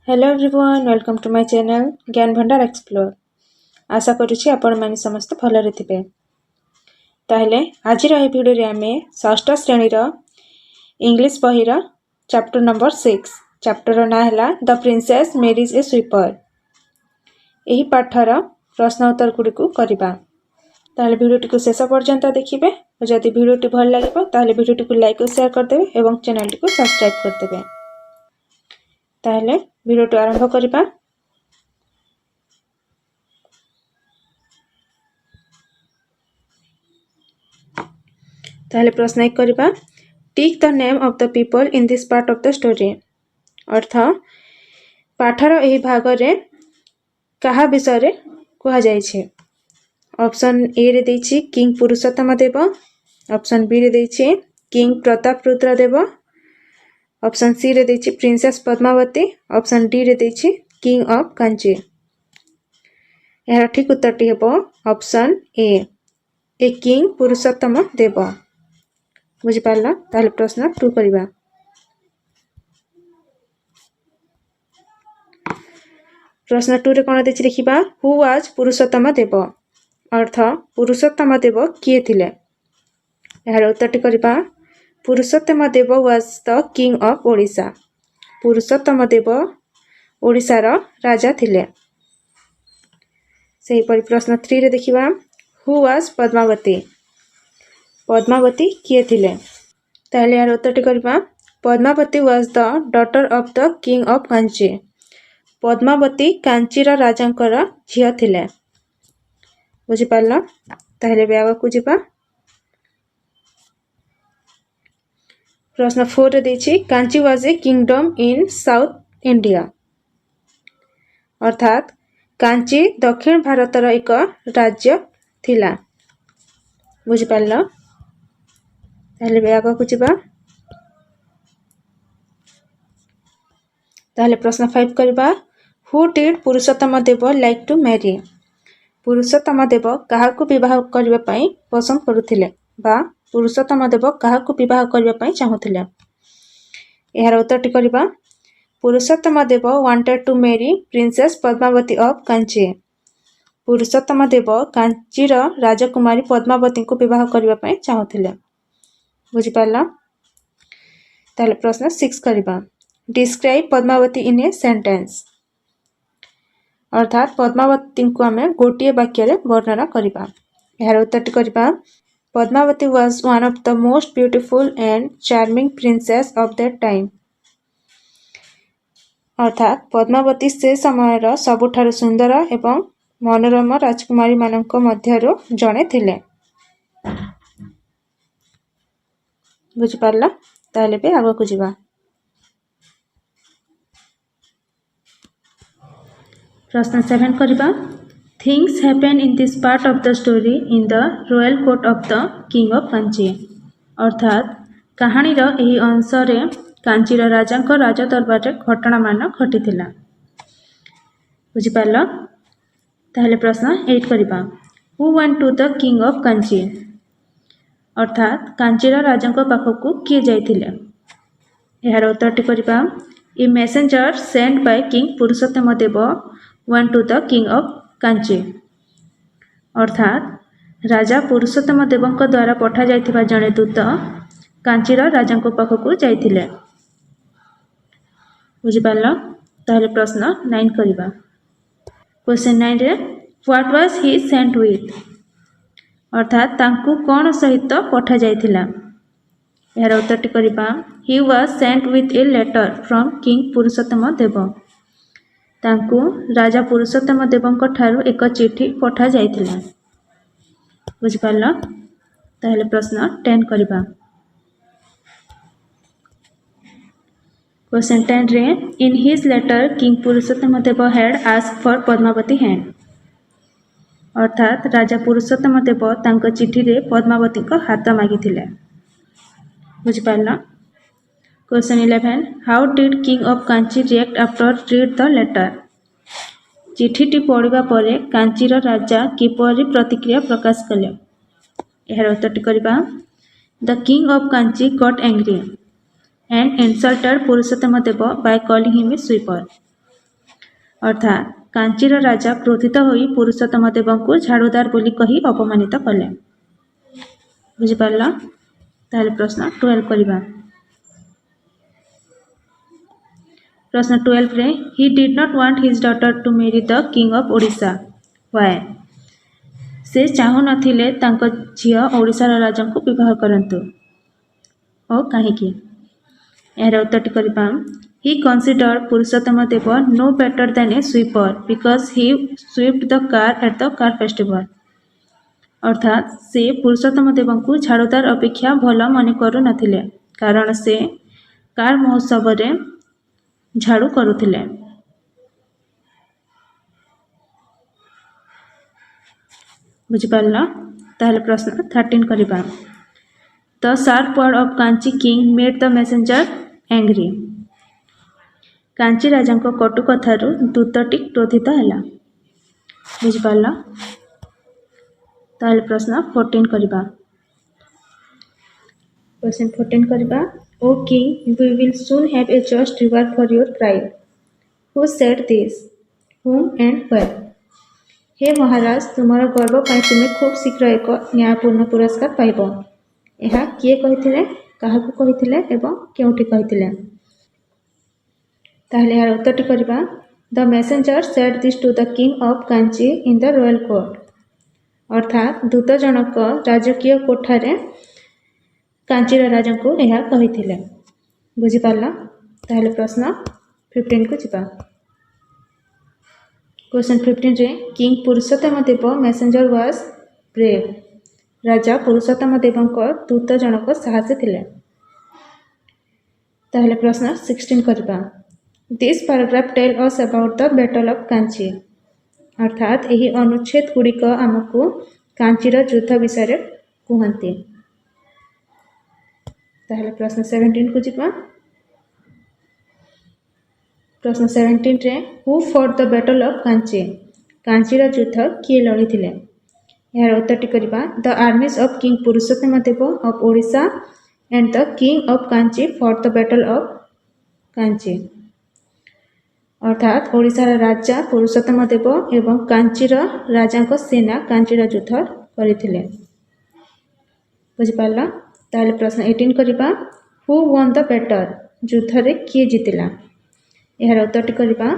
Hello everyone, welcome to my channel Gyan Bhandar explore. आशा करुछि आपण माने समस्त भलरे थिबे। ताहले आजिर ए भिडियो रे आमे षष्ठ श्रेणी रो इंग्लिश बहिर चैप्टर नंबर 6 चैप्टर ना हला the princess marries a sweeper. एही पाठर प्रश्न उत्तर गुडी को करबा। ताहले भिडियोटी को शेष पर्यंत देखिबे और जदि भिडियोटी भल लागिबो ताहले भिडियोटी को लाइक और शेयर कर देबे एवं चैनल को सब्सक्राइब कर देबे। ताहले भिडियोटी आरंभ करबा। ताहले प्रश्न 1 करबा, tick the name of the people in this part of the story. अर्थ पाठर एही भाग रे कहा विषय रे कहा जाय छे। ऑप्शन ए रे देछि किंग पुरुषोत्तम देव, ऑप्शन बी रे देछि किंग प्रताप रुद्र देव, ऑप्शन सी रे देछि प्रिंसेस पद्मावती, ऑप्शन डी रे देछि किंग ऑफ कांची। यार ठीक उत्तरटी हेबो ऑप्शन ए किंग पुरुषोत्तम देव। बुझी पारला। ताहले प्रश्न 2 करबा। प्रश्न 2 रे कोन देछि देखिबा, हु वाज पुरुषोत्तम देव। अर्थ पुरुषोत्तम देव किए थिले। यार उत्तरटी करबा, Purushottam Dev was the king of Odisha. Purushottam Dev Odisha रो राजा थिले। सही पर प्रश्न 3 रे देखिबा, हु वाज पद्मावती। पद्मावती किए थिले। ताहले यार उत्तरटी करबा, Padmavati was the daughter of the king of Kanchi. Padmavati कांचीर राजांकर झियो थिले। बुझी पारला। ताहले ब्याग को जिबा। प्रश्न 4 रे देछि Kanchi was a kingdom in South India. अर्थात कांची दक्षिण भारतर एक राज्य थिला। बुझी पारला। ताहले ब्याग को जिबा। ताहले प्रश्न 5 करबा, who did Purushottam Dev like to marry. Purushottam Dev काहाकु विवाह करबा पई पसंद करुथिले बा पुरुषोत्तम देव काहाकु विवाह करबा पई चाहुथिले। एहार उत्तरटी करबा, Purushottam Dev wanted to marry princess Padmavati of Kanchi. Purushottam Dev कांचीर राजकुमारी पद्मावती को विवाह करबा पई चाहुथिले। बुझी पारला। ताहले प्रश्न 6 करबा, describe Padmavati in a sentence. अर्थात पद्मावती को आमे गोटिए वाक्य रे वर्णना करबा। एहार उत्तरटी करबा, Padmavati was one of the most beautiful and charming princess of that time. अर्थात पद्मावती से समयर सबुठारु सुंदर एवं मनोरम राजकुमारी मानक मध्यरु जणे थिले। बुझी पारला। ताहले बे आगो को जिबा। प्रश्न 7 करबा, things happen in this part of the story in the royal court of the king of Kanchi. अर्थात कहानी रो एही अंश रे कांचीर राजांक राज दरबार रे घटना मान घटिथिला। बुझी पारला। ताहले प्रश्न 8 करबा, who went to the king of Kanchi. अर्थात कांचीर राजांक पाखकु किए जाइथिले। एहार उत्तरटी करबा, a messenger sent by king Purushottam Dev went to the king of Kanchi. अर्थात राजा पुरुषोत्तम देवंक द्वारा पठा जाइथिबा जणे दूत कांचीर राजांक पाखकु जाइथिले। बुझी पारला। ताहले प्रश्न 9 करबा। क्वेश्चन 9 रे what was he sent with. अर्थात तांकु कोन सहित पठा जाइथिला। यार उत्तरटी करबा, he was sent with a letter from king Purushottam Dev. तांकु राजा पुरुषोत्तम देवंक ठारू एक चिठी पठा जाइथिला। बुझी पारला। ताहले प्रश्न 10 करबा। क्वेश्चन 10 रे in his letter king Purushottam Dev had asked for Padmavati hand. अर्थात राजा पुरुषोत्तम देव तांको चिठी रे पद्मावती को हाथ मागिथिले। बुझी पारला। Question 11 how did king of Kanchi react after read the letter. चिठीटी पढ़िबा परे कांचीर राजा किपरि प्रतिक्रिया प्रकाश कले। एहार उत्तरटी करबा, the king of Kanchi got angry and insulted Purushottam Deva by calling him a sweeper. अर्थात कांचीर राजा क्रोधित होई पुरुषोत्तम देव को झाड़ूदार बोली कही अपमानित कले। बुझिपार? ताहले प्रश्न 12 करवा। प्रश्न 12 रे he did not want his daughter to marry the king of Odisha why? से चाहू नथिले तांको झियो ओडिशार राजा को विवाह करंतु ओ काहेकि? यार उत्तरटी करबा he considered Purushottam Dev no better than a sweeper because he swept the car at the car festival। अर्थात से पुरुषोत्तम देव को झाड़ूदार अपेक्षा भल मन करू नथिले कारण से कार महोत्सव रे झाड़ू करुथिले। बुझिपारल? ताहले प्रश्न 13 करबा। The sharp word of Kanchi king made the messenger angry। Kanchi राजा कटु कथारू दूतटी क्रोधित है। बुझिपारल? ताहले प्रश्न 14 करबा। क्वेश्चन 14 करबा O king we will soon have a just reward for your pride. Who said this? Whom and where? हे महाराज तुमर गर्व पाई तुमे खूब शीघ्र एक न्यायपूर्ण पुरस्कार पाइब। यह किए कहिथिले, काहाकू कहिथिले एवं केउठी कहिथिले? ताहले यार उत्तरटी करबा the messenger said this to the king of Kanchi in the royal court. अर्थात दूत जनक राजकीय कोठारे कांचीर राजा को यह कहिथिले। बुझिपारल? ताहले प्रश्न 15 को जिबा। क्वेश्चन 15 रे king Purushottam Dev messenger was brave. राजा पुरुषोत्तम देवଙ୍କ दूत जनक साहसी थिले। ताहले प्रश्न 16 करबा this paragraph tell us about the battle of Kanchi. अर्थात यही अनुच्छेद गुड़िक आमको कांचीर युद्ध विषय कहते। ताहले प्रश्न 17 को जिबा। प्रश्न 17 रे who fought the battle of Kanchi? कांचीर युद्ध किए लड़ी थिले? यार उत्तरटी करबा the armies of king Purushottam Dev of Odisha and the king of Kanchi fought the battle of Kanchi. अर्थात ओडिशार राजा पुरुषोत्तम देव एवं कांचीर राजा सेना कांचीर युद्ध करथिले। बुझिपारल? ताहले प्रश्न 18 करबा हु वन द बैटल? युद्ध रे किए जितिला? यार उत्तरटी करबा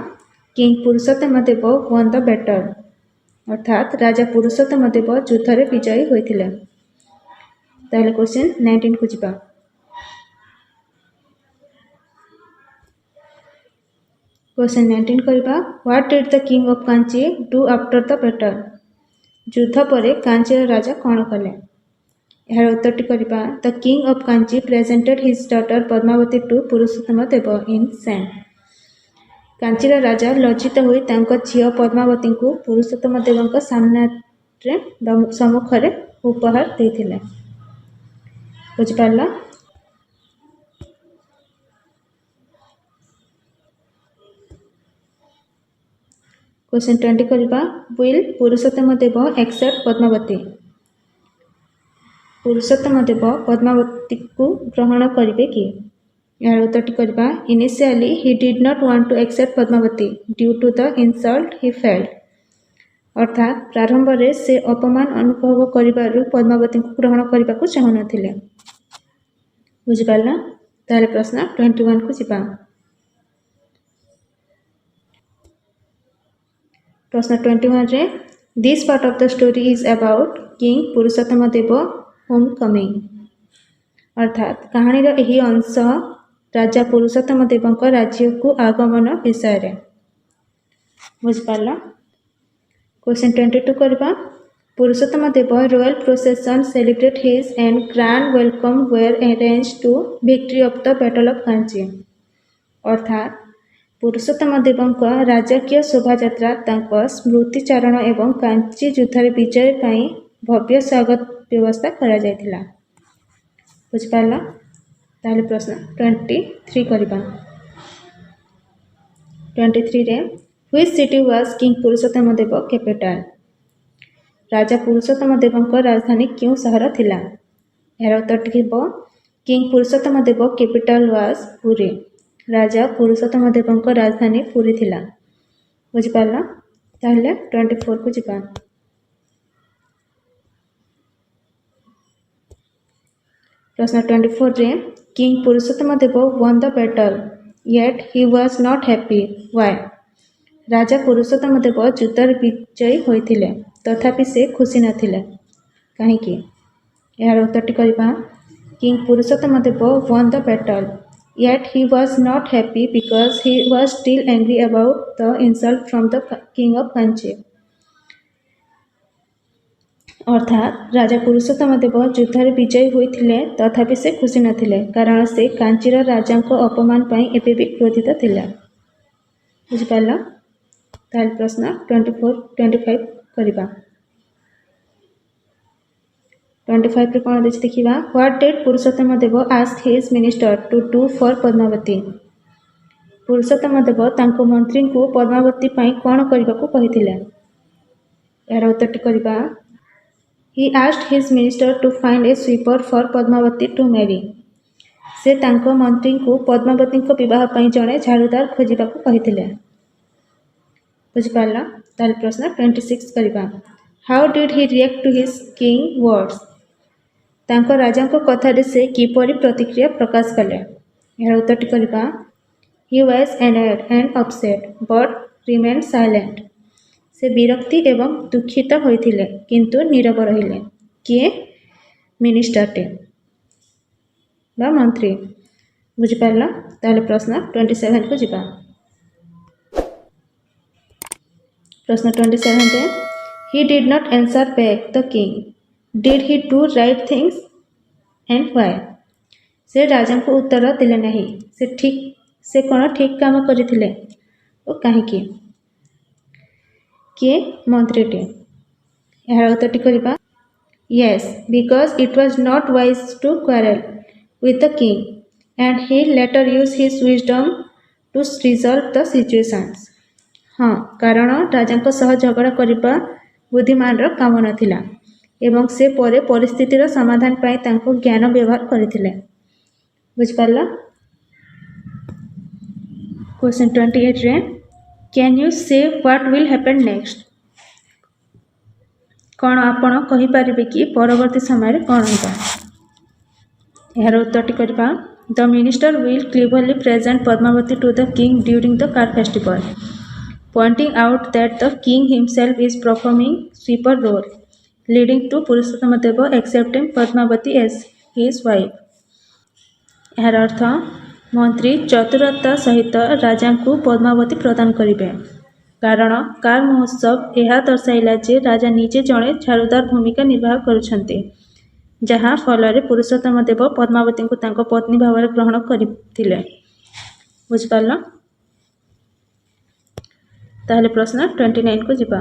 king Purushottam Dev won the battle. अर्थात राजा पुरुषोत्तम देव युद्ध रे विजयी होइथिले। ताहले क्वेश्चन 19 को जिबा। क्वेश्चन 19 करबा what did the king of Kanchi do after the battle? युद्ध परे कांचीर राजा कौन कले? यार उत्तरटी करबा the king of Kanchi presented his daughter Padmavati to Purushottam Dev in sand. कांचीर राजा लज्जित होई तांको झियो पद्मावती को पुरुषोत्तम देवଙ୍କ सामना रे सम्मुख रे उपहार देथिले। बुझिपारल? क्वेश्चन 20 करबा विल पुरुषोत्तम देव एक्सेप्ट पद्मावती? पुरुषोत्तम देव पद्मावती को ग्रहण करिवे कि? यार उत्तरटी करबा initially he did not want to accept Padmavati due to the insult he felt. अर्थात प्रारंभ रे से अपमान अनुभव करिबारु पद्मावती को ग्रहण करबा को चाहू नथिले। बुझिपारला? ताहले प्रश्न 21 को जिबा। प्रश्न 21 रे this part of the story is about king Purushottam Dev homecoming. अर्थात कहानी रो एही अंश राजा पुरुषोत्तम देवଙ୍କ राज्य को आगमन विषय रे। बुझिपारला? क्वेश्चन 22 करबा Purushottam Dev royal procession celebrate his and grand welcome were arranged to victory of the battle of Kanchi. अर्थात पुरुषोत्तम देवଙ୍କ राजकीय शोभायात्रा तांको स्मृतिचारण एवं कांची युद्ध विजय पाई भव्य स्वागत व्यवस्था करा जायतिला। बुझिपारला? ताहले प्रश्न 23 करबा। 23 रे which city was king Purushottam Dev capital? राजा पुरुषोत्तम देवଙ୍କ राजधानी क्यों शहर थिला? यार उत्तरटी हेबो king Purushottam Dev capital was Puri. राजा पुरुषोत्तम देवଙ୍କ राजधानी पुरी थिला। बुझिपार ताहले 24 को जीवा। प्रश्न 24 रे king Purushottam Dev won the battle yet he was not happy why। राजा पुरुषोत्तम देव युद्धर विजयी होइथिले तथापि से खुशी नथिले काहेकि। यार उत्तरटी करिबा king Purushottam Dev won the battle yet he was not happy because he was still angry about the insult from the king of Kanchi। अर्थात राजा पुरुषोत्तम देव युद्धरे विजयी होइथिले तथापि से खुशी नथिले कारण से कांचीर राजांको अपमान पई एबे भी क्रोधित थिले। बुझि पाला ताल प्रश्न 25 करिबा। 25 रे कोन देछि देखिबा what did Purushottam Dev ask his minister to do for Padmavati. Purushottam Dev तांको मंत्री को पद्मावती पई कोन करिबा को कहिथिले। यार उत्तरटी करिबा he asked his minister to find a sweeper for Padmavati to marry। से तांको मंत्री को पद्मावती को विवाह पई जणे झाड़ूदार खोजिबा को कहिथिले। बुझि पाला ताल प्रश्न 26 करिबा how did he react to his king words। तांको राजा को कथा रे से किपरि प्रतिक्रिया प्रकाश कले। यार उत्तरटी करिबा he was annoyed and upset but remained silent। से विरक्ति एवं दुखित होइथिले किंतु नीरव रहिले किए मिनिस्टरटे बा मंत्री। बुझि पारला ताले प्रश्न 27 को जिबा। प्रश्न 27 रे he did not answer back the king did he do right things and why। से राजा को उत्तर दिले नहीं से कोन ठीक काम करिथिले ओ काहे की। किए मंत्रीटे। यार उत्तरटी करिबा yes because it was not wise to quarrel with the king and he later used his wisdom to resolve the situations। हाँ कारण राजा को सह झगड़ा करिबा बुद्धिमान रो काम नथिला एवं से परे परिस्थितिर समाधान पाई तांको ज्ञान व्यवहार करथिले। बुझ पारला। क्वेश्चन 28 रे कैन यू से व्हाट विल हैपन नेक्स्ट। कौन आपण कहि परिबे कि परवर्ती समय कौन होगा। यार उत्तरटी करिबा the minister will cleverly present Padmavati to the king during the car festival pointing out that the king himself is performing sweeper role leading to Purushottam Dev accepting Padmavati as his wife। यार अर्थ मंत्री चतुरता सहित राजा को पद्मावती प्रदान करिवे कारण कार महोत्सव यह दर्शाइला जे राजा निजे जड़े झाड़ूदार भूमिका निर्वाह करुछन्ते जहाँ फल पुरुषोत्तम देव पद्मावती को तांको पत्नी भाव में ग्रहण करथिले। बुझिपारल ताहले प्रश्न 29 को जिबा।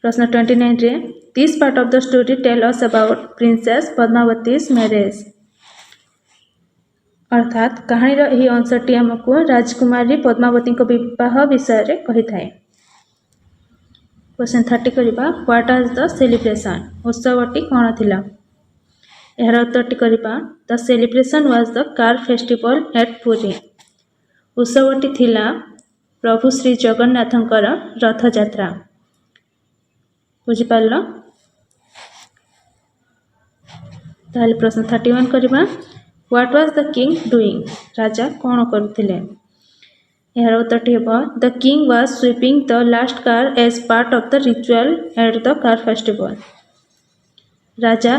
प्रश्न 29 रे this part of the story tell us about princess Padmavati's marriage. अर्थात कहानीर यही अंशटी आमको राजकुमारी पद्मावती को विवाह विषय रे कहि थाए। क्वेश्चन 30 करिबा व्हाट वाज द सेलिब्रेशन। उत्सवटी कोन थिला। यार उत्तरटी करिबा the celebration was the car festival at Puri. उत्सवटी थिला प्रभु श्री जगन्नाथंकर रथ यात्रा। बुझि पारल ताहले प्रश्न 31 करिबा what was the king doing. राजा कोन करथिले। यार उत्तरटी हेबा the king was sweeping the last car as part of the ritual at the car festival. राजा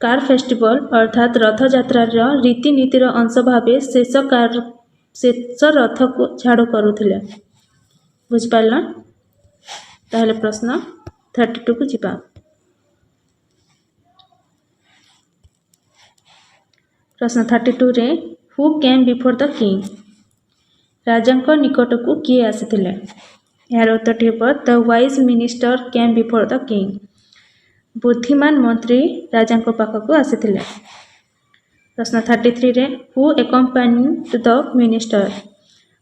कार फेस्टिवल अर्थात रथ यात्रा रीतिनीतिर अंश भावे शेष रथ को झाड़ू करुथिले। बुझिपारल ताहले प्रश्न 32 को जिबा। प्रश्न 32 रे who came before the king. राजा निकट को किए आसीथिले। यार उत्तरटी हेबो the wise minister came before the king. बुद्धिमान मंत्री राजा पाखक आसीथिले। प्रश्न 33 रे हु एकम्पानीड द मिनिस्टर।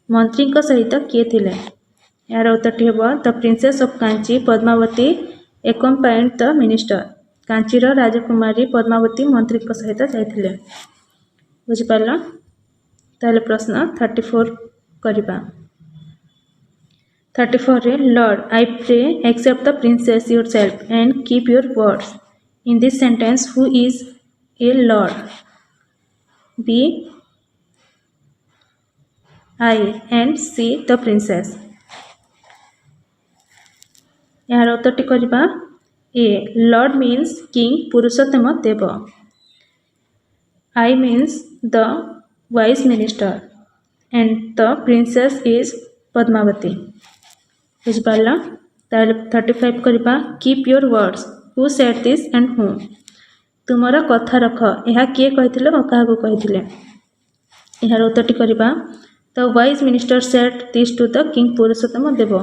मंत्री सहित किए थिले। यार उत्तरटी हेबो the princess of Kanchi Padmavati accompanied the minister. कांचीर राजकुमारी पद्मावती मंत्री सहित जाइथिले। बुझिपारल ताहले प्रश्न 34 करिबा। 34 रे lord I pray accept the princess yourself and keep your words in this sentence who is A lord B I and C the princess यार उत्तरटी करबा A lord means king Purushottam Dev I means the wise minister and the princess is Padmavati बुझिपार 35 करबा keep your words who said this and who तुमर कथा रख यह किए कहिथिले और काहाको कहिथिले यार उत्तरटी करबा the wise minister said this to the king Purushottam Dev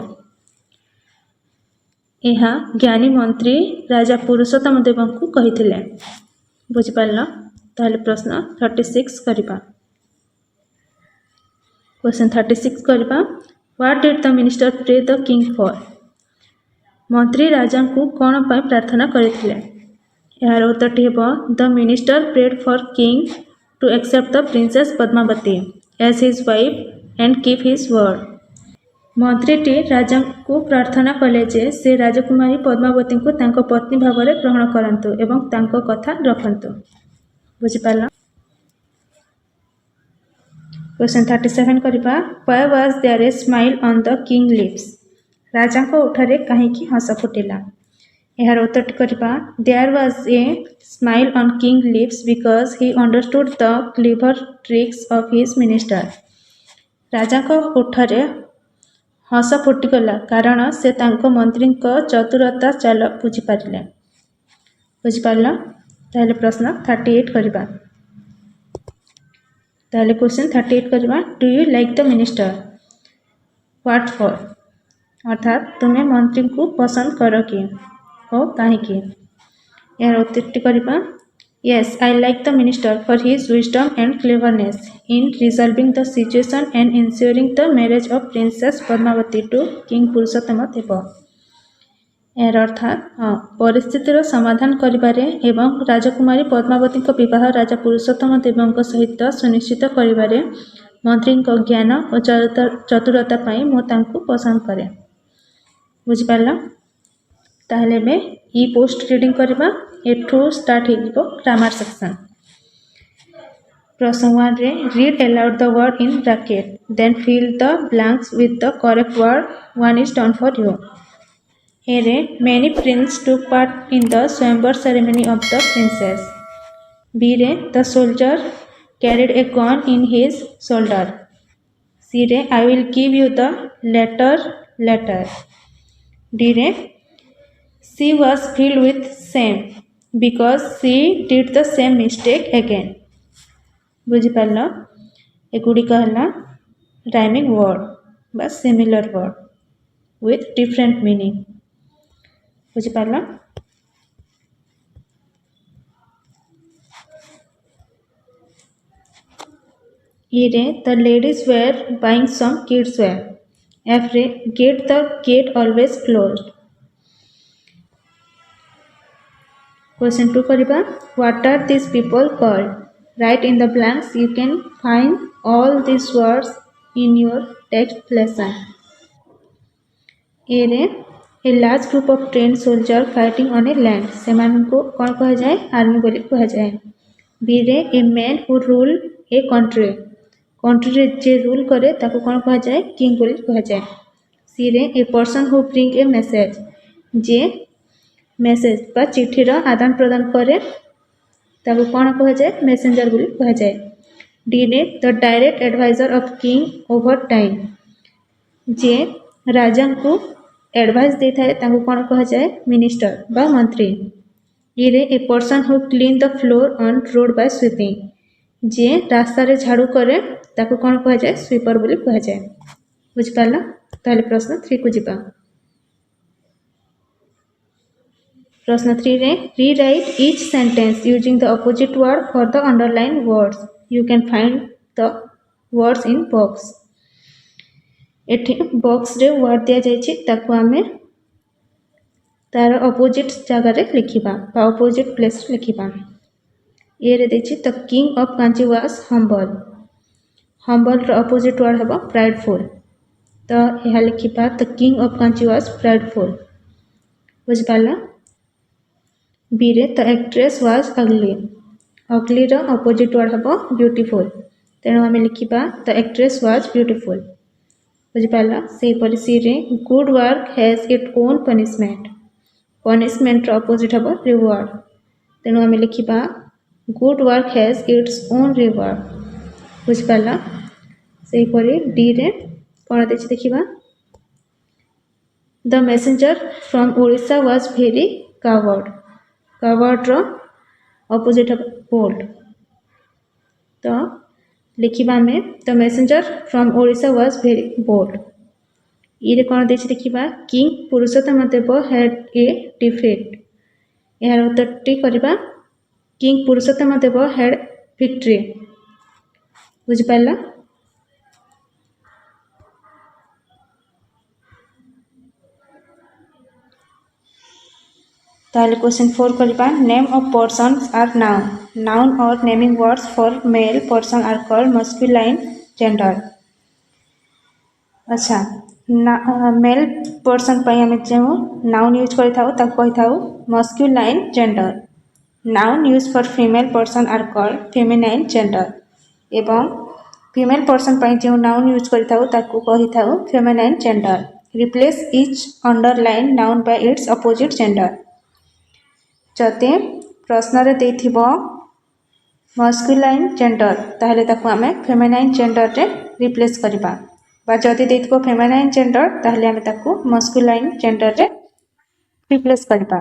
यह ज्ञानी मंत्री राजा पुरुषोत्तम देव को कहिथिले बुझिपार ताहले प्रश्न 36 करबा क्वेश्चन 36 करबा what did the minister pray the king for मंत्री राजा को कौन पाई प्रार्थना करथिले यार उत्तरटी हेबो the minister prayed for king to accept the princess Padmavati as his wife and keep his word मंत्रीटी राजा को प्रार्थना कले जे से राजकुमारी पद्मावती को तांको पत्नी भाव में ग्रहण करंतु एवं तांको कथा रखंतु बुझिपार क्वेश्चन 37 करबा why was there a smile on the king lips राजा को उठारे कहीं की हस फुटिला यार उत्तर करबा there was a smile on king lips because he understood the clever tricks of his minister राजा को उठारे हस फुटिगला कारण से तांको मंत्री चतुरता चाल बुझिपारे बुझिपार ताहले प्रश्न 38 करबा ताहले क्वेश्चन 38 करबा do you like the minister what for अर्थात तुम्हें मंत्री को पसंद कर कि और कहीं यार उत्तर करबा yes I like the minister for his wisdom and cleverness in resolving the situation and ensuring the marriage of princess Padmavati to king Purushottama Deva यार अर्थात परिस्थितिर समाधान करिबारे एवं राजकुमारी पद्मावती विवाह राजा पुरुषोत्तम देव सहित सुनिश्चित करिबारे मंत्री ज्ञान और चतुरता पाई मो तांको पसंद करे बुझिपारला ताहले में ई पोस्ट रीडिंग करबा एठू स्टार्ट हो ग्रामर सेक्शन प्रश्न 1 रे read aloud the word in bracket then fill the blanks with the correct word 1 is done for you A रे many prince took part in the swayamvar ceremony of the princess B रे the soldier carried a gun in his shoulder C रे I will give you the letter D रे she was filled with shame because she did the same mistake again बुझिपारल एगुड़िक है rhyming word बा similar word with different meaning बुझिपारल ये रे the ladies were buying some kids wear F रे get the gate always closed Question 2 करिबा What are these people called? Write in the blanks. You can find all these words in your text lesson. A रे a large group of trained soldiers fighting on a land. सेमान को कौन कहा जाए army बोली कहा जाए B रे a man who rule a country. country रे जे रूल करे ताको कौन कहा जाए किंग बोली कहा जाए C रे a person who bring a message. J message बा चिठीर आदान प्रदान करे ताको कौन कह जाए मैसेंजर बोली कह जाए डी रे the direct adviser of king over time जे राजा को एडवाइस दे थाए ताको कौन कह जाए मिनिस्टर बा मंत्री ई रे a person who clean the floor on road by sweeping जे रास्ता रे झाड़ू करे ताको कौन कह जाए स्वीपर बोली कह जाए बुझ पाला ताले प्रश्न 3 को जिबा प्रश्न 3 रे rewrite each sentence using the opposite word for the underlined words. You can find the words in box. एठी बॉक्स रे वर्ड दिया जायछि ताको आमे तार ऑपोजिट जगह रे लिखिबा बा ऑपोजिट प्लेस रे लिखिबा ए रे देछि the king of Kanchi was humble humble रो ऑपोजिट वर्ड हेबो प्राइडफुल तो यह लिखा the king of Kanchi was proudful बुझिपारा बी रे the actress was ugly ugly रो अपोजिट वर्ड हम ब्यूटीफुल तेणु आम लिखा द एक्ट्रेस वाज ब्यूटीफुल बुझिपारा से सी रे good work has it own punishment punishment opposite हम रिवार्ड तेणु आम लिखा good work has its own reward बुझिपारा से डी रे कौन देछि देखिबा the messenger from Odisha was very coward coward रो अपोजिट बोल्ड तो लिखिबा में the messenger from Odisha was very bold ये कौन देछि देखिबा king Purushottam Dev had a defect यार उत्तरटी करबा king Purushottam Dev had victory बुझिपाला ताहले क्वेश्चन 4 करबा name of persons are noun noun और naming words for male person are called masculine gender अच्छा मेल पर्सन पई हम जो नाउन यूज करि थाउ ताको कहि थाउ masculine gender noun use for female person are called feminine gender एवं फीमेल पर्सन पई जो नाउन यूज करि थाउ ताको कहि थाउ feminine gender replace each underline noun by its opposite gender जदि प्रश्न देथिबो मस्कुलाइन जेंडर ताहले ताको आमे फेमिनाइन जेंडर रे रिप्लेस करबा बा जदि देथिबो फेमिनाइन जेंडर ताहले आमे ताको मस्कुलाइन जेंडर रे रिप्लेस करबा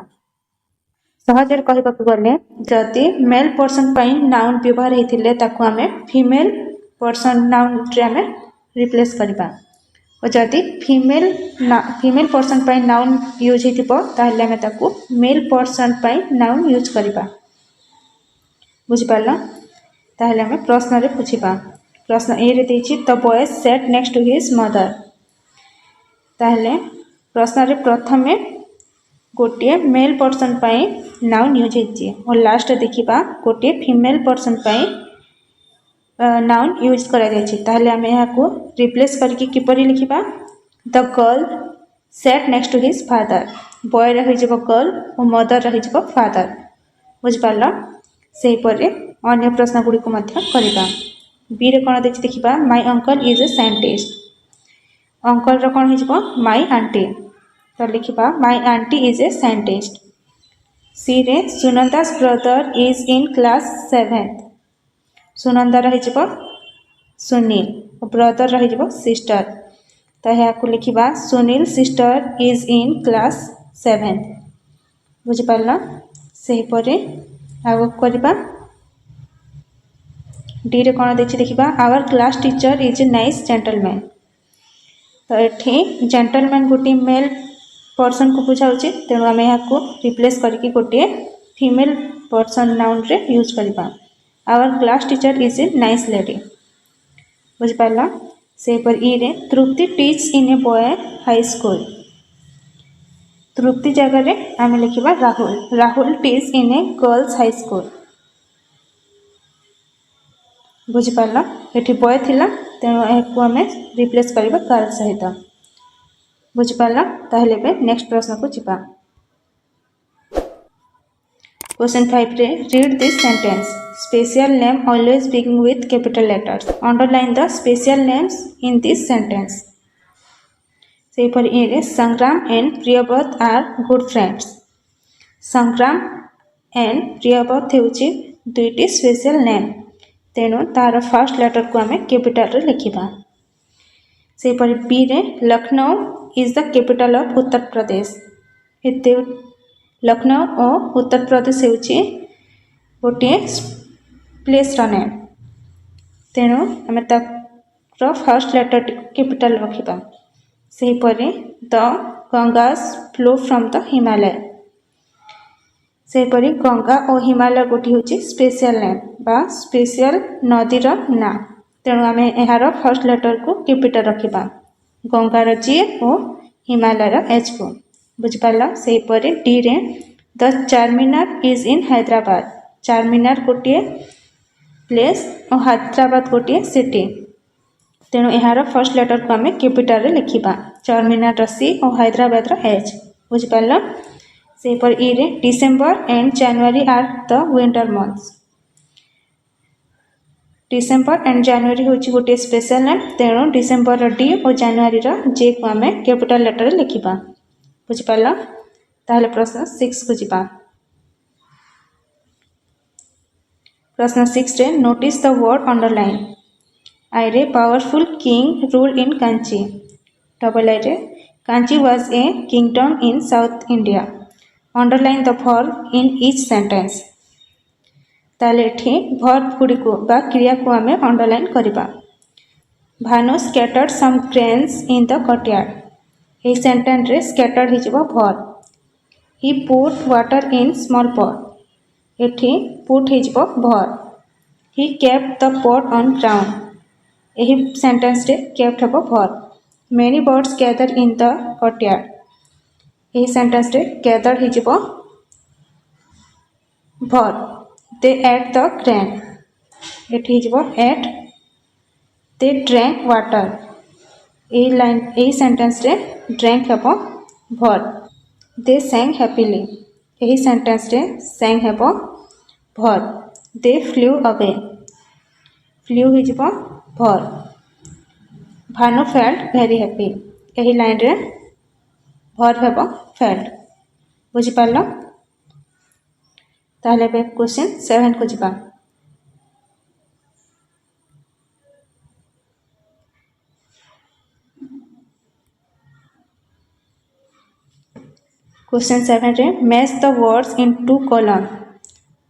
सहजर कहबा को गले जदि मेल पर्सन पई नाउन व्यवहार हेतिले ताको आमे फीमेल पर्सन नाउन रे आमे रिप्लेस करबा और जदि फीमेल पर्सन पई नाउन यूज हेतिबो ताहले आमे ताको मेल पर्सन पई नाउन यूज करबा बुझि पाला ताहले आमे प्रश्न रे पुछिबा प्रश्न ए रे देछि the boy sat next to his mother ताहले प्रश्न रे प्रथमे गोटे मेल पर्सन पई नाउन यूज हेछि और लास्ट देखिबा गोटे फीमेल पर्सन पई नाउन यूज करा जायछि ताहले आमे यहाँ को रिप्लेस करके किपरि लिखिबा the girl sat next to his father boy रही जब गर्ल और मदर रही जब फादर बुझ पारला सेही परे अन्य प्रश्न गुडी को मध्य करिबा बी रे कोन देखि देखिबा my uncle is a scientist uncle रो कोन हिजबो माय आंटी तो लिखिबा my aunty is a scientist C रे Sunanda's brother is in class 7th Sunanda रही सुनील और ब्रदर रही सिस्टर तो यहाँ को लिखा Sunil sister is in class 7th बुझिपारा से आग करवा डी रे कौन देखा our class teacher is a nice gentleman तो ये जेंटलमैन गोटे मेल पर्सन को बुझाऊँ तेणु आम यहाँ को रिप्लेस करके गोटे फीमेल पर्सन नाउन रे यूज करवा our class teacher is a nice lady बुझिपारा से पर ई रे Tripti teach in a boy high school Tripti जगह आम लिखा Rahul Rahul teach in a girls high school बुझिपारा ये बॉय थिला तेणु यह आम रिप्लेस करवा गर्ल सहित बुझिपारा ताहले नेक्स्ट प्रश्न को जीवा क्वेश्चन 5 रे read this sentence special name always begin with capital letters underline the special names in this sentence से पर ए रे Sangram and Priyavrat are good friends Sangram and Priyavrat होउची दुईटी स्पेशल नेम तेणु तार फर्स्ट लेटर को आम कैपिटल रे लिखिबा से पर बी रे Lucknow is the capital of Uttar Pradesh एते लखनऊ और उत्तर प्रदेश होउची गोटे प्लेस नेम तेणु आम तार फर्स्ट लेटर कैपिटल रखिबा से परे the Ganga's flow from the Himalaya से परे गंगा और हिमालय गोटे होची स्पेशल नेम बा स्पेशल नदीर ना तेणु आम यार फर्स्ट लेटर को कैपिटल रखिबा गंगार जी और हिमालयर एच को बुझिपारा से परे डी रे the Charminar is in Hyderabad Charminar गोटे प्लेस और हैदराबाद गोटे सिटी तेणु यार फर्स्ट लेटर को आम कैपिटाल लिखा चारमीनार सी और हैदराबाद एच बुझिपार से ई रे December and January are the winter months December and January हूँ गोटे स्पेशल नेम तेणु डिसेम्बर डी और जनवरी जे को आम कैपिटाल लेटर लिखा बुझिपार ताहले प्रश्न 6 को जीवा प्रश्न 6 रे notice the word underline I रे powerful king rule in Kanchi double I रे Kanchi was a kingdom in South India underline the verb in each sentence ताले एठी वर्ब गुडी को बा क्रिया को आमे अंडरलाइन करिबा Bhanu scattered some grains in the courtyard ए सेंटेंस रे स्कैटर्ड हिजबो verb he put water in small pot एठी पुट हिजबो verb he kept the pot on ground एही सेंटेंस रे केप्ट हबो verb many birds gather in the courtyard एही sentence रे गैदर हिजबो verb they ate the grain एठी हिजबो एट दे ड्रैंक वाटर एही लाइन एही सेंटेंस रे ड्रैंक हबो वर्ब दे sang happily एही सेंटेंस रे sang हबो verb they flew away flew हिजबो verb Bhanu felt very happy एही लाइन रे वर्ब हबो फेल्ट बुझि पारलो ताहले बे क्वेश्चन 7 को जिबा क्वेश्चन 7 रे match the words in two column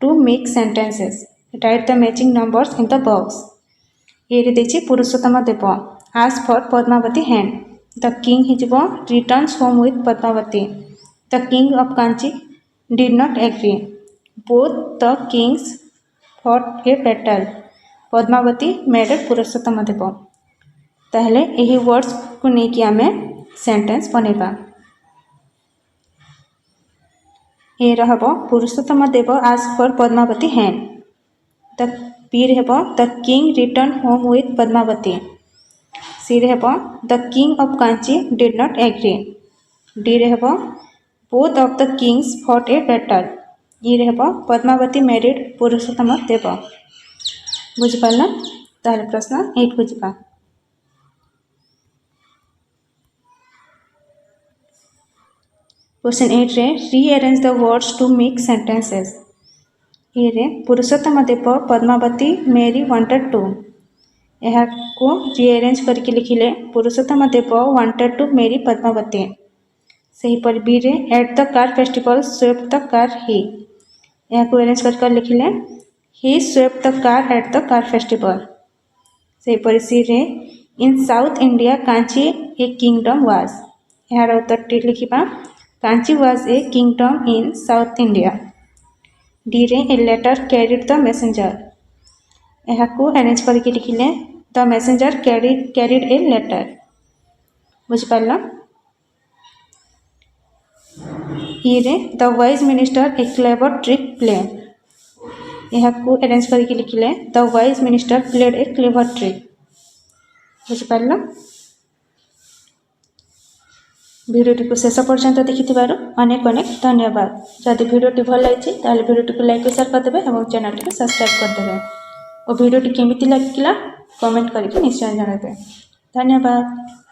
to make sentences write the matching numbers in the box A रे देछि Purushottam Dev ask for Padmavati hand the king हिजबो returns home with Padmavati the king of Kanchi did not agree both the kings fought a battle Padmavati made Purushottam Dev ताहले एही words को नेकी आमे sentence बनेबा A रहबो Purushottam Dev ask for Padmavati hand the B रहबो the king return home with Padmavati C रहबो the king of Kanchi did not agree D रहबो both of the kings fought a battle E रहबो पद्मावती मैरिड पुरुषोत्तम देव बुझि पारला ताहले प्रश्न 8 को जिबा क्वेश्चन 8 रे rearrange the words to make sentences A रे पुरुषोत्तम देव पद्मावती मेरी वांटेड टू यह को रीअरेंज करके लिखिले पुरुषोत्तम देव वांटेड टू मेरी पद्मावती सही पर बी रे at the car festival swept the car he यह को अरेंज करके लिखिले he swept the car at the car festival सही पर सी रे in South India Kanchi a kingdom was यार उत्तर टी लिखिबा Kanchi was a kingdom in South India D रे a letter carried the messenger यह को अरेंज करके लिखिले the messenger carried a letter बुझि पारला ई रे the wise minister a clever trick play यह को अरेंज करके लिखिले the wise minister played a clever trick बुझि पारला भिडियोटी को शेष पर्यंत देखिथिबारु अनेक अनेक धन्यवाद जदि भिडियोटी भल लगी ताले भिडियोटी को लाइक और शेयर करदेबे और चैनल को सब्सक्राइब करदेबे और भिडियोटी केमिति लागिला कमेंट करके निश्चय जणाइबे धन्यवाद।